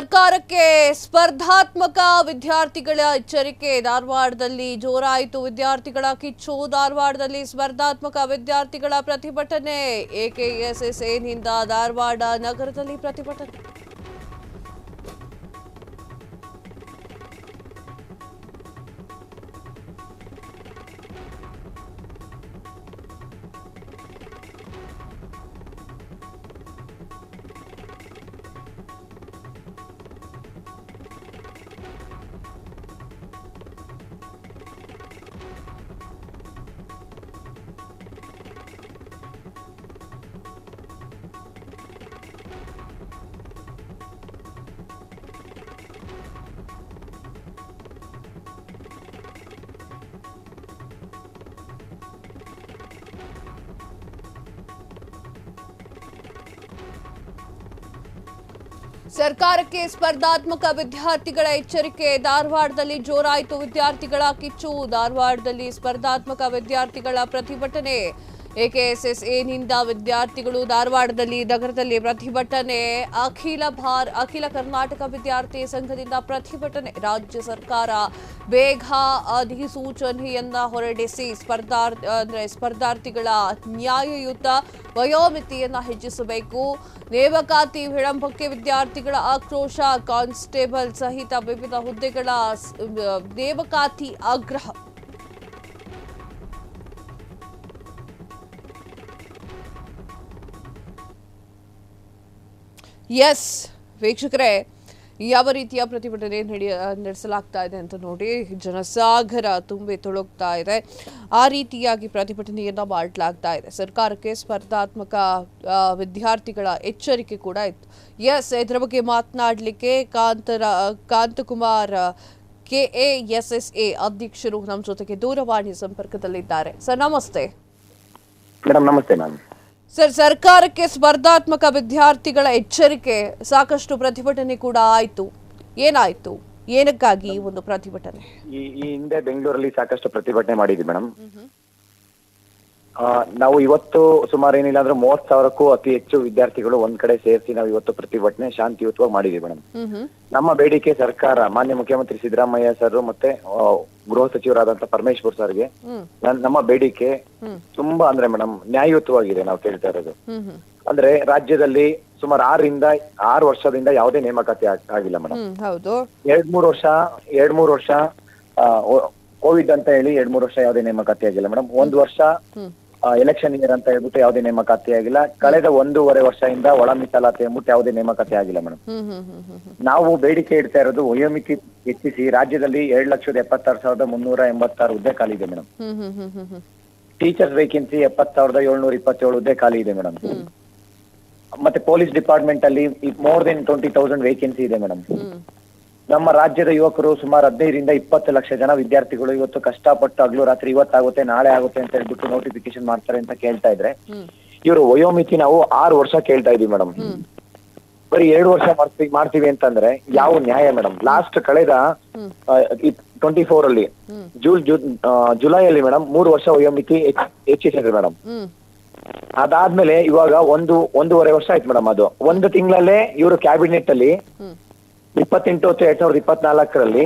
ಸರ್ಕಾರಕ್ಕೆ ಸ್ಪರ್ಧಾತ್ಮಕ ವಿದ್ಯಾರ್ಥಿಗಳ ಎಚ್ಚರಿಕೆ. ಧಾರವಾಡದಲ್ಲಿ ಜೋರಾಯಿತು ವಿದ್ಯಾರ್ಥಿಗಳ ಕಿಚ್ಚು. ಧಾರವಾಡದಲ್ಲಿ ಸ್ಪರ್ಧಾತ್ಮಕ ವಿದ್ಯಾರ್ಥಿಗಳ ಪ್ರತಿಭಟನೆ. ಎಕೆಎಸ್ಎಸ್ಎನಿಂದ ಧಾರವಾಡ ನಗರದಲ್ಲಿ ಪ್ರತಿಭಟನೆ. ಸರ್ಕಾರಕ್ಕೆ ಸ್ಪರ್ಧಾತ್ಮಕ ವಿದ್ಯಾರ್ಥಿಗಳ ಎಚ್ಚರಿಕೆ. ಧಾರವಾಡದಲ್ಲಿ ಜೋರಾಯಿತು ವಿದ್ಯಾರ್ಥಿಗಳ ಕಿಚ್ಚು. ಧಾರವಾಡದಲ್ಲಿ ಸ್ಪರ್ಧಾತ್ಮಕ ವಿದ್ಯಾರ್ಥಿಗಳ ಪ್ರತಿಭಟನೆ. ಎಕೆಎಸ್ಎಸ್ಎನಿಂದ ವಿದ್ಯಾರ್ಥಿಗಳು ಧಾರವಾಡದಲ್ಲಿ ನಗರದಲ್ಲಿ ಪ್ರತಿಭಟನೆ. ಅಖಿಲ ಕರ್ನಾಟಕ ವಿದ್ಯಾರ್ಥಿ ಸಂಘದಿಂದ ಪ್ರತಿಭಟನೆ. ರಾಜ್ಯ ಸರ್ಕಾರ ಬೇಗ ಅಧಿಸೂಚನೆಯನ್ನ ಹೊರಡಿಸಿ ಸ್ಪರ್ಧಾರ್ಥಿಗಳ ನ್ಯಾಯಯುತ ವಯೋಮಿತಿಯನ್ನ ಹೆಚ್ಚಿಸಬೇಕು. ನೇಮಕಾತಿ ವಿಳಂಬಕ್ಕೆ ವಿದ್ಯಾರ್ಥಿಗಳ ಆಕ್ರೋಶ. ಕಾನ್ಸ್ಟೇಬಲ್ ಸಹಿತ ವಿವಿಧ ಹುದ್ದೆಗಳ ನೇಮಕಾತಿ ಆಗ್ರಹ. ಎಸ್ ವೀಕ್ಷಕರೇ, ಯಾವ ರೀತಿಯ ಪ್ರತಿಭಟನೆ ನಡೆಸಲಾಗ್ತಾ ಇದೆ ಅಂತ ನೋಡಿ. ಜನಸಾಗರ ತುಂಬಿ ತುಳುಕ್ತಾ ಇದೆ. ಆ ರೀತಿಯಾಗಿ ಪ್ರತಿಭಟನೆಯನ್ನ ಮಾಡಲಾಗ್ತಾ ಇದೆ. ಸರ್ಕಾರಕ್ಕೆ ಸ್ಪರ್ಧಾತ್ಮಕ ವಿದ್ಯಾರ್ಥಿಗಳ ಎಚ್ಚರಿಕೆ ಕೂಡ ಇತ್ತು. ಎಸ್, ಇದರ ಬಗ್ಗೆ ಮಾತನಾಡಲಿಕ್ಕೆ ಕಾಂತಕುಮಾರ್ ಕೆಎಎಸ್ಎಸ್ಎ ಅಧ್ಯಕ್ಷರು ನಮ್ಮ ಜೊತೆಗೆ ದೂರವಾಣಿ ಸಂಪರ್ಕದಲ್ಲಿದ್ದಾರೆ. ಸರ್ ನಮಸ್ತೆ. ಮೇಡಮ್ ನಮಸ್ತೆ ಮ್ಯಾಮ್. ಸರ್, ಸರ್ಕಾರಕ್ಕೆ ಸ್ಪರ್ಧಾತ್ಮಕ ವಿದ್ಯಾರ್ಥಿಗಳ ಎಚ್ಚರಿಕೆ. ಸಾಕಷ್ಟು ಪ್ರತಿಭಟನೆ ಕೂಡ ಆಯ್ತು. ಏನಾಯ್ತು? ಏನಕ್ಕಾಗಿ ಒಂದು ಪ್ರತಿಭಟನೆ? ಈ ಹಿಂದೆ ಬೆಂಗಳೂರಲ್ಲಿ ಸಾಕಷ್ಟು ಪ್ರತಿಭಟನೆ ಮಾಡಿದ್ವಿ ಮೇಡಮ್. ನಾವು ಇವತ್ತು ಸುಮಾರು ಏನಿಲ್ಲ ಅಂದ್ರೆ 30,000ಕ್ಕೂ ಅತಿ ಹೆಚ್ಚು ವಿದ್ಯಾರ್ಥಿಗಳು ಒಂದ್ ಕಡೆ ಸೇರಿಸಿ ನಾವು ಇವತ್ತು ಪ್ರತಿಭಟನೆ ಶಾಂತಿಯುತವಾಗಿ ಮಾಡಿದ್ವಿ ಮೇಡಮ್. ನಮ್ಮ ಬೇಡಿಕೆ ಸರ್ಕಾರ, ಮಾನ್ಯ ಮುಖ್ಯಮಂತ್ರಿ ಸಿದ್ದರಾಮಯ್ಯ ಸರ್ ಮತ್ತೆ ಗೃಹ ಸಚಿವರಾದಂತ ಪರಮೇಶ್ವರ್ ಸರ್ಗೆ ನಮ್ಮ ಬೇಡಿಕೆ ತುಂಬಾ ಅಂದ್ರೆ ಮೇಡಮ್ ನ್ಯಾಯಯುತವಾಗಿದೆ. ನಾವು ಕೇಳ್ತಾ ಇರೋದು ಅಂದ್ರೆ ರಾಜ್ಯದಲ್ಲಿ ಸುಮಾರು 6 ವರ್ಷದಿಂದ ಯಾವುದೇ ನೇಮಕಾತಿ ಆಗಿಲ್ಲ ಮೇಡಮ್. ಹೌದು, 2-3 ವರ್ಷ ಕೋವಿಡ್ ಅಂತ ಹೇಳಿ 2-3 ವರ್ಷ ಯಾವುದೇ ನೇಮಕಾತಿ ಆಗಿಲ್ಲ ಮೇಡಮ್. 1 ವರ್ಷ ಎಲೆಕ್ಷನ್ ಇಯರ್ ಅಂತ ಹೇಳ್ಬಿಟ್ಟು ಯಾವುದೇ ನೇಮಕಾತಿ ಆಗಿಲ್ಲ. ಕಳೆದ 1.5 ವರ್ಷದಿಂದ ಒಳ ಮೀಸಲಾತಿ ಎಂಬುಟ್ಟು ಯಾವುದೇ ನೇಮಕಾತಿ ಆಗಿಲ್ಲ ಮೇಡಮ್. ನಾವು ಬೇಡಿಕೆ ಇಡ್ತಾ ಇರೋದು ವಯೋಮಿತಿ ಹೆಚ್ಚಿಸಿ ರಾಜ್ಯದಲ್ಲಿ 2,76,386 ಹುದ್ದೆ ಖಾಲಿ ಇದೆ ಮೇಡಮ್. ಟೀಚರ್ಸ್ ವೇಕೆನ್ಸಿ 70,727 ಹುದ್ದೆ ಖಾಲಿ ಇದೆ ಮೇಡಮ್. ಮತ್ತೆ ಪೊಲೀಸ್ ಡಿಪಾರ್ಟ್ಮೆಂಟ್ ಅಲ್ಲಿ ಮೋರ್ ದೆನ್ 20,000 ವೇಕೆನ್ಸಿ ಇದೆ ಮೇಡಮ್. ನಮ್ಮ ರಾಜ್ಯದ ಯುವಕರು ಸುಮಾರು 15-20 ಲಕ್ಷ ಜನ ವಿದ್ಯಾರ್ಥಿಗಳು ಇವತ್ತು ಕಷ್ಟಪಟ್ಟು ಹಗಲು ರಾತ್ರಿ ಇವತ್ತಾಗುತ್ತೆ ನಾಳೆ ಆಗುತ್ತೆ ಅಂತ ಹೇಳ್ಬಿಟ್ಟು ನೋಟಿಫಿಕೇಶನ್ ಮಾಡ್ತಾರೆ ಅಂತ ಕೇಳ್ತಾ ಇದ್ರೆ, ಇವರು ವಯೋಮಿತಿ ನಾವು 6 ವರ್ಷ ಕೇಳ್ತಾ ಇದೀವಿ ಮೇಡಮ್. ಬರೀ 2 ವರ್ಷ ಮಾಡ್ತೀವಿ ಅಂತಂದ್ರೆ ಯಾವ ನ್ಯಾಯ ಮೇಡಮ್? ಲಾಸ್ಟ್ ಕಳೆದ 24 ಅಲ್ಲಿ ಜುಲೈಯಲ್ಲಿ ಮೇಡಮ್ 3 ವರ್ಷ ವಯೋಮಿತಿ ಹೆಚ್ಚಿಸಿದ್ರು ಮೇಡಮ್. ಅದಾದ್ಮೇಲೆ ಇವಾಗ 1.5 ವರ್ಷ ಆಯ್ತು ಮೇಡಮ್. ಅದು 1 ತಿಂಗಳಲ್ಲೇ ಇವರು ಕ್ಯಾಬಿನೆಟ್ ಅಲ್ಲಿ 28/2024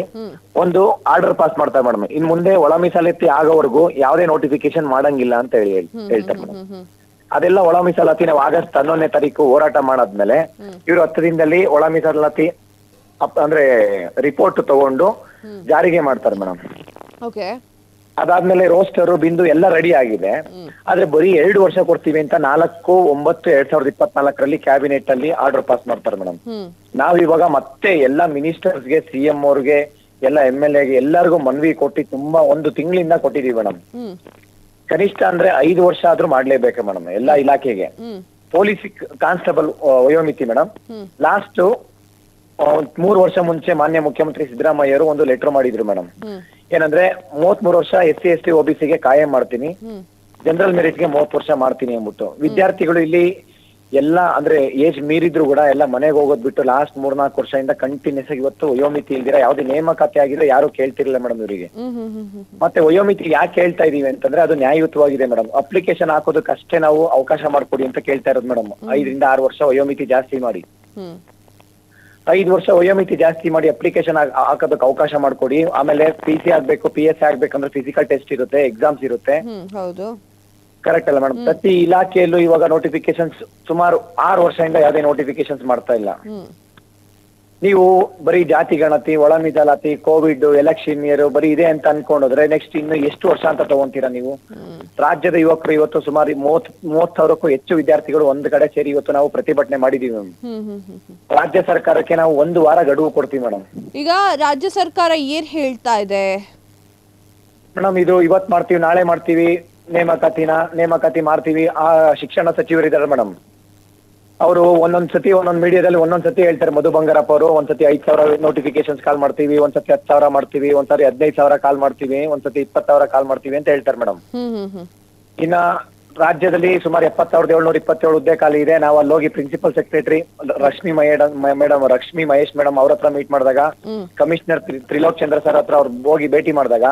ಒಂದು ಆರ್ಡರ್ ಪಾಸ್ ಮಾಡ್ತಾರೆ ಮೇಡಮ್. ಇನ್ ಮುಂದೆ ಒಳ ಮೀಸಲಾತಿ ಆಗೋವರೆಗೂ ಯಾವುದೇ ನೋಟಿಫಿಕೇಶನ್ ಮಾಡಂಗಿಲ್ಲ ಅಂತ ಹೇಳ್ತಾರೆ ಮೇಡಮ್. ಅದೆಲ್ಲ ಒಳ ಮೀಸಲಾತಿ ನಾವು ಆಗಸ್ಟ್ 11ನೇ ತಾರೀಕು ಹೋರಾಟ ಮಾಡಾದ್ಮೇಲೆ ಇವರು 10 ದಿನದಲ್ಲಿ ಒಳ ಮೀಸಲಾತಿ ಅಂದ್ರೆ ರಿಪೋರ್ಟ್ ತಗೊಂಡು ಜಾರಿಗೆ ಮಾಡ್ತಾರೆ ಮೇಡಮ್. ಅದಾದ್ಮೇಲೆ ರೋಸ್ಟರ್ ಬಿಂದು ಎಲ್ಲ ರೆಡಿ ಆಗಿದೆ. ಆದ್ರೆ ಬರೀ 2 ವರ್ಷ ಕೊಡ್ತೀವಿ ಅಂತ 4/9/2024 ಕ್ಯಾಬಿನೆಟ್ ಅಲ್ಲಿ ಆರ್ಡರ್ ಪಾಸ್ ಮಾಡ್ತಾರೆ ಮೇಡಮ್. ನಾವ್ ಇವಾಗ ಮತ್ತೆ ಎಲ್ಲಾ ಮಿನಿಸ್ಟರ್ಸ್ಗೆ, ಸಿಎಂ ಅವ್ರಿಗೆ, ಎಲ್ಲ MLA ಗೆ ಎಲ್ಲರಿಗೂ ಮನವಿ ಕೊಟ್ಟು ತುಂಬಾ 1 ತಿಂಗಳಿಂದ ಕೊಟ್ಟಿದೀವಿ ಮೇಡಮ್. ಕನಿಷ್ಠ ಅಂದ್ರೆ 5 ವರ್ಷ ಆದ್ರೂ ಮಾಡ್ಲೇಬೇಕು ಮೇಡಮ್ ಎಲ್ಲಾ ಇಲಾಖೆಗೆ. ಪೊಲೀಸ್ ಕಾನ್ಸ್ಟೇಬಲ್ ವಯೋಮಿತಿ ಮೇಡಮ್ ಲಾಸ್ಟ್ 3 ವರ್ಷ ಮುಂಚೆ ಮಾನ್ಯ ಮುಖ್ಯಮಂತ್ರಿ ಸಿದ್ದರಾಮಯ್ಯರು ಒಂದು ಲೆಟರ್ ಮಾಡಿದ್ರು ಮೇಡಮ್. ಏನಂದ್ರೆ 33 ವರ್ಷ SC ST OBC ಗೆ ಕಾಯಂ ಮಾಡ್ತೀನಿ, ಜನರಲ್ ಮೆರಿಟ್ ಗೆ 30 ವರ್ಷ ಮಾಡ್ತೀನಿ ಅಂದ್ಬಿಟ್ಟು. ವಿದ್ಯಾರ್ಥಿಗಳು ಇಲ್ಲಿ ಎಲ್ಲ ಅಂದ್ರೆ ಏಜ್ ಮೀರಿದ್ರು ಕೂಡ ಎಲ್ಲ ಮನೆಗೆ ಹೋಗೋದ್ ಬಿಟ್ಟು ಲಾಸ್ಟ್ 3-4 ವರ್ಷದಿಂದ ಕಂಟಿನ್ಯೂಸ್ ಆಗಿ ಇವತ್ತು ವಯೋಮಿತಿ ಇಲ್ದಿರ ಯಾವ್ದೇ ನೇಮಕಾತಿ ಆಗಿದ್ರೆ ಯಾರು ಕೇಳ್ತಿರ್ಲಿಲ್ಲ ಮೇಡಮ್ ಇವರಿಗೆ. ಮತ್ತೆ ವಯೋಮಿತಿ ಯಾಕೆ ಕೇಳ್ತಾ ಇದೀವಿ ಅಂತಂದ್ರೆ ಅದು ನ್ಯಾಯಯುತವಾಗಿದೆ ಮೇಡಮ್. ಅಪ್ಲಿಕೇಶನ್ ಹಾಕೋದಕ್ಕಷ್ಟೇ ನಾವು ಅವಕಾಶ ಮಾಡ್ಕೊಡಿ ಅಂತ ಕೇಳ್ತಾ ಇರೋದು ಮೇಡಮ್. 5-6 ವರ್ಷ ವಯೋಮಿತಿ ಜಾಸ್ತಿ ಮಾಡಿ. 5 ವರ್ಷ ವಯೋಮಿತಿ ಜಾಸ್ತಿ ಮಾಡಿ ಅಪ್ಲಿಕೇಶನ್ ಹಾಕೋದಕ್ಕೆ ಅವಕಾಶ ಮಾಡ್ಕೊಡಿ. ಆಮೇಲೆ PC ಆಗ್ಬೇಕು, PS ಆಗ್ಬೇಕಂದ್ರೆ ಫಿಸಿಕಲ್ ಟೆಸ್ಟ್ ಇರುತ್ತೆ, ಎಕ್ಸಾಮ್ಸ್ ಇರುತ್ತೆ. ಹೌದು. ಕರೆಕ್ಟ್ ಅಲ್ಲ ಮೇಡಮ್? ಪ್ರತಿ ಇಲಾಖೆಯಲ್ಲೂ ಇವಾಗ ನೋಟಿಫಿಕೇಶನ್ಸ್ ಸುಮಾರು 6 ವರ್ಷದಿಂದ ಯಾವುದೇ ನೋಟಿಫಿಕೇಶನ್ಸ್ ಮಾಡ್ತಾ ಇಲ್ಲ. ನೀವು ಬರೀ ಜಾತಿ ಗಣತಿ, ಒಳ ಮೀಸಲಾತಿ, ಕೋವಿಡ್, ಎಲೆಕ್ಷನ್ ಇಯರ್ ಬರೀ ಇದೆ ಅಂತ ಅನ್ಕೊಂಡ್ರೆ ನೆಕ್ಸ್ಟ್ ಇನ್ನು ಎಷ್ಟು ವರ್ಷ ಅಂತ ತಗೊಂತೀರಾ ನೀವು? ರಾಜ್ಯದ ಯುವಕರು ಇವತ್ತು ಸುಮಾರು 30,000ಕ್ಕೂ ಹೆಚ್ಚು ವಿದ್ಯಾರ್ಥಿಗಳು ಒಂದ್ ಕಡೆ ಸೇರಿ ಇವತ್ತು ನಾವು ಪ್ರತಿಭಟನೆ ಮಾಡಿದೀವಿ ಮೇಡಮ್. ರಾಜ್ಯ ಸರ್ಕಾರಕ್ಕೆ ನಾವು 1 ವಾರ ಗಡುವು ಕೊಡ್ತೀವಿ ಮೇಡಮ್. ಈಗ ರಾಜ್ಯ ಸರ್ಕಾರ ಏನ್ ಹೇಳ್ತಾ ಇದೆ ಮೇಡಮ್? ಇದು ಇವತ್ ಮಾಡ್ತೀವಿ, ನಾಳೆ ಮಾಡ್ತೀವಿ, ನೇಮಕಾತಿ ಮಾಡ್ತೀವಿ. ಆ ಶಿಕ್ಷಣ ಸಚಿವರಿದ್ದಾರೆ ಮೇಡಮ್, ಅವರು ಒಂದೊಂದ್ಸತಿ ಒಂದೊಂದ್ ಮೀಡಿಯಾದಲ್ಲಿ ಒಂದೊಂದ್ಸತಿ ಹೇಳ್ತಾರೆ. ಮಧು ಬಂಗಾರಪ್ಪ ಅವರು ಒಂದ್ಸತಿ 5,000 ನೋಟಿಫಿಕೇಶನ್ಸ್ ಕಾಲ್ ಮಾಡ್ತೀವಿ, ಒಂದ್ಸತಿ 10,000 ಮಾಡ್ತೀವಿ, ಒಂದ್ಸರಿ 15,000 ಕಾಲ್ ಮಾಡ್ತೀವಿ, ಒಂದ್ಸತಿ 20,000 ಕಾಲ್ ಮಾಡ್ತೀವಿ ಅಂತ ಹೇಳ್ತಾರೆ ಮೇಡಮ್. ಇನ್ನ ರಾಜ್ಯದಲ್ಲಿ ಸುಮಾರು 70,727 ಹುದ್ದೆ ಖಾಲಿ ಇದೆ. ನಾವು ಅಲ್ಲಿ ಹೋಗಿ principal secretary Rashmi Mahesh madam ಅವ್ರ ಹತ್ರ ಮೀಟ್ ಮಾಡಿದಾಗ, ಕಮಿಷನರ್ ತ್ರಿಲೋಕ್ ಚಂದ್ರ ಸರ್ ಹತ್ರ ಅವ್ರು ಹೋಗಿ ಭೇಟಿ ಮಾಡಿದಾಗ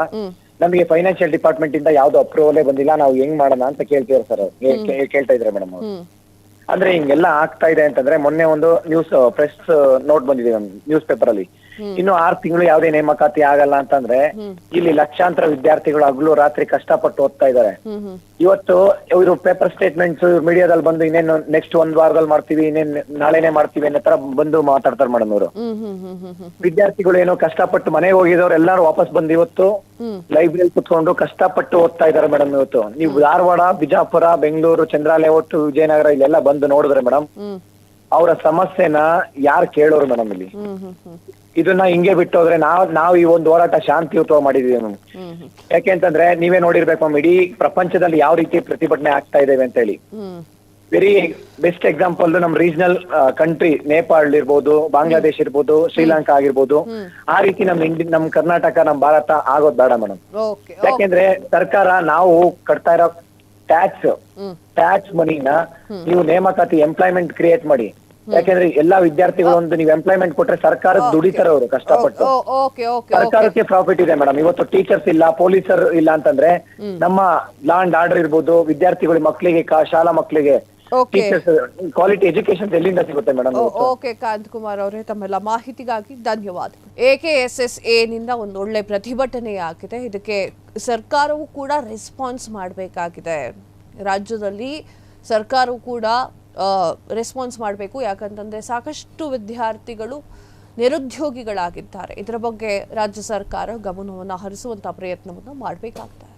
ನಮಗೆ ಫೈನಾನ್ಷಿಯಲ್ ಡಿಪಾರ್ಟ್ಮೆಂಟ್ ಇಂದ ಯಾವ್ದು ಅಪ್ರೂವಲೇ ಬಂದಿಲ್ಲ, ನಾವು ಹೆಂಗ್ ಮಾಡೋಣ ಅಂತ ಕೇಳ್ತೀವಿ ಸರ್. ಕೇಳ್ತಾ ಇದ್ರೆ ಮೇಡಮ್ ಅವ್ರು. ಅಂದ್ರೆ ಹಿಂಗೆಲ್ಲ ಆಗ್ತಾ ಇದೆ ಅಂತಂದ್ರೆ ಮೊನ್ನೆ ಒಂದು ಪ್ರೆಸ್ ನೋಟ್ ಬಂದಿದೆ ನ್ಯೂಸ್ ಪೇಪರ್ ಅಲ್ಲಿ. ಇನ್ನು 6 ತಿಂಗಳು ಯಾವುದೇ ನೇಮಕಾತಿ ಆಗಲ್ಲ ಅಂತಂದ್ರೆ ಇಲ್ಲಿ ಲಕ್ಷಾಂತರ ವಿದ್ಯಾರ್ಥಿಗಳು ಹಗಲು ರಾತ್ರಿ ಕಷ್ಟಪಟ್ಟು ಓದ್ತಾ ಇದ್ದಾರೆ. ಇವತ್ತು ಇವರು ಪೇಪರ್ ಸ್ಟೇಟ್ಮೆಂಟ್ಸ್ ಮೀಡಿಯಾದಲ್ಲಿ ಬಂದು ಇನ್ನೇನು ನೆಕ್ಸ್ಟ್ 1 ವಾರದಲ್ಲಿ ಮಾಡ್ತೀವಿ, ನಾಳೆನೆ ಮಾಡ್ತೀವಿ ಅನ್ನೋ ತರ ಬಂದು ಮಾತಾಡ್ತಾರೆ ಮೇಡಮ್ ಅವರು. ವಿದ್ಯಾರ್ಥಿಗಳು ಏನೋ ಕಷ್ಟಪಟ್ಟು ಮನೆಗೆ ಹೋಗಿದವ್ರು ಎಲ್ಲಾರು ವಾಪಸ್ ಬಂದು ಇವತ್ತು ಲೈಬ್ರರಿ ಕುತ್ಕೊಂಡು ಕಷ್ಟಪಟ್ಟು ಓದ್ತಾ ಇದಾರೆ ಮೇಡಮ್. ಇವತ್ತು ನೀವು ಧಾರವಾಡ, ಬಿಜಾಪುರ, ಬೆಂಗಳೂರು, ಚಂದ್ರಾಲೇಔಟ್, ವಿಜಯನಗರ ಇಲ್ಲೆಲ್ಲ ಬಂದು ನೋಡಿದ್ರೆ ಮೇಡಮ್ ಅವರ ಸಮಸ್ಯೆನ ಯಾರು ಕೇಳೋರು ಮೇಡಮ್ ಇಲ್ಲಿ? ಇದನ್ನ ಹಿಂಗೆ ಬಿಟ್ಟೋದ್ರೆ ನಾವು ಈ ಒಂದು ಹೋರಾಟ ಶಾಂತಿಯುತವಾಗಿ ಮಾಡಿದೀವಿ ಮ್ಯಾಮ್. ಯಾಕೆಂತಂದ್ರೆ ನೀವೇ ನೋಡಿರ್ಬೇಕು ಮ್ಯಾಮ್, ಇಡೀ ಪ್ರಪಂಚದಲ್ಲಿ ಯಾವ ರೀತಿ ಪ್ರತಿಭಟನೆ ಆಗ್ತಾ ಇದ್ದೇವೆ ಅಂತ ಹೇಳಿ. ವೆರಿ ಬೆಸ್ಟ್ ಎಕ್ಸಾಂಪಲ್ ನಮ್ ರೀಜನಲ್ ಕಂಟ್ರಿ ನೇಪಾಳ ಇರ್ಬೋದು, ಬಾಂಗ್ಲಾದೇಶ್ ಇರ್ಬೋದು, ಶ್ರೀಲಂಕಾ ಆಗಿರ್ಬೋದು. ಆ ರೀತಿ ನಮ್ ಕರ್ನಾಟಕ, ನಮ್ ಭಾರತ ಆಗೋದ್ ಬೇಡ ಮೇಡಮ್. ಯಾಕೆಂದ್ರೆ ಸರ್ಕಾರ ನಾವು ಕಟ್ತಾ ಇರೋ ಟ್ಯಾಕ್ಸ್ ಮನಿನ ನೀವು ನೇಮಕಾತಿ ಎಂಪ್ಲಾಯ್ಮೆಂಟ್ ಕ್ರಿಯೇಟ್ ಮಾಡಿ. ಯಾಕೆಂದ್ರೆ ಎಲ್ಲಾ ವಿದ್ಯಾರ್ಥಿಗಳು ಒಂದು ನೀವು ಎಂಪ್ಲಾಯ್ಮೆಂಟ್ ಕೊಟ್ರೆ ಸರ್ಕಾರಕ್ಕೆ ದುಡಿತಾರೆ ಅವರು ಕಷ್ಟಪಟ್ಟು. ಸರ್ಕಾರಕ್ಕೆ ಪ್ರಾಫಿಟ್ ಇದೆ ಮೇಡಮ್. ಇವತ್ತು ಟೀಚರ್ಸ್ ಇಲ್ಲ, ಪೊಲೀಸರು ಇಲ್ಲ ಅಂತಂದ್ರೆ ನಮ್ಮ ಲಾ ಅಂಡ್ ಆರ್ಡರ್ ಇರ್ಬೋದು, ವಿದ್ಯಾರ್ಥಿಗಳ ಮಕ್ಕಳಿಗೆ, ಶಾಲಾ ಮಕ್ಕಳಿಗೆ ಟೀಚರ್ಸ್ ಕ್ವಾಲಿಟಿ ಎಜುಕೇಶನ್ ಎಲ್ಲಿಂದ ಸಿಗುತ್ತೆ ಮೇಡಮ್? ಓಕೆ ಕಾಂತ್ ಕುಮಾರ್ ಅವರೇ, ತಮ್ಮೆಲ್ಲ ಮಾಹಿತಿಗಾಗಿ ಧನ್ಯವಾದ. AKSSA ನಿಂದ ಒಂದು ಒಳ್ಳೆ ಪ್ರತಿಭಟನೆ ಆಗಿದೆ. ಇದಕ್ಕೆ ಸರ್ಕಾರವು ಕೂಡ ರೆಸ್ಪಾನ್ಸ್ ಮಾಡಬೇಕಾಗಿದೆ. ರಾಜ್ಯದಲ್ಲಿ ಸರ್ಕಾರವು ಕೂಡ ರೆಸ್ಪಾನ್ಸ್ ಮಾಡಬೇಕು. ಯಾಕಂತಂದ್ರೆ ಸಾಕಷ್ಟು ವಿದ್ಯಾರ್ಥಿಗಳು ನಿರುದ್ಯೋಗಿಗಳಾಗಿದ್ದಾರೆ. ಇದರ ಬಗ್ಗೆ ರಾಜ್ಯ ಸರ್ಕಾರ ಗಮನವನ್ನು ಹರಿಸುವಂತಹ ಪ್ರಯತ್ನವನ್ನು ಮಾಡಬೇಕಾಗ್ತದೆ.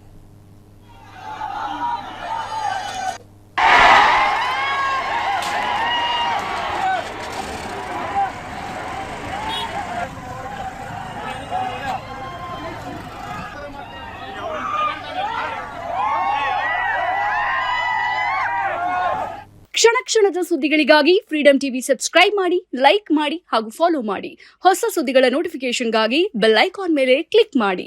ಕ್ಷಣ ಕ್ಷಣದ ಸುದ್ದಿಗಳಿಗಾಗಿ ಫ್ರೀಡಂ ಟಿವಿ ಸಬ್ಸ್ಕ್ರೈಬ್ ಮಾಡಿ, ಲೈಕ್ ಮಾಡಿ ಹಾಗೂ ಫಾಲೋ ಮಾಡಿ. ಹೊಸ ಸುದ್ದಿಗಳ ನೋಟಿಫಿಕೇಶನ್ಗಾಗಿ ಬೆಲ್ ಐಕಾನ್ ಮೇಲೆ ಕ್ಲಿಕ್ ಮಾಡಿ.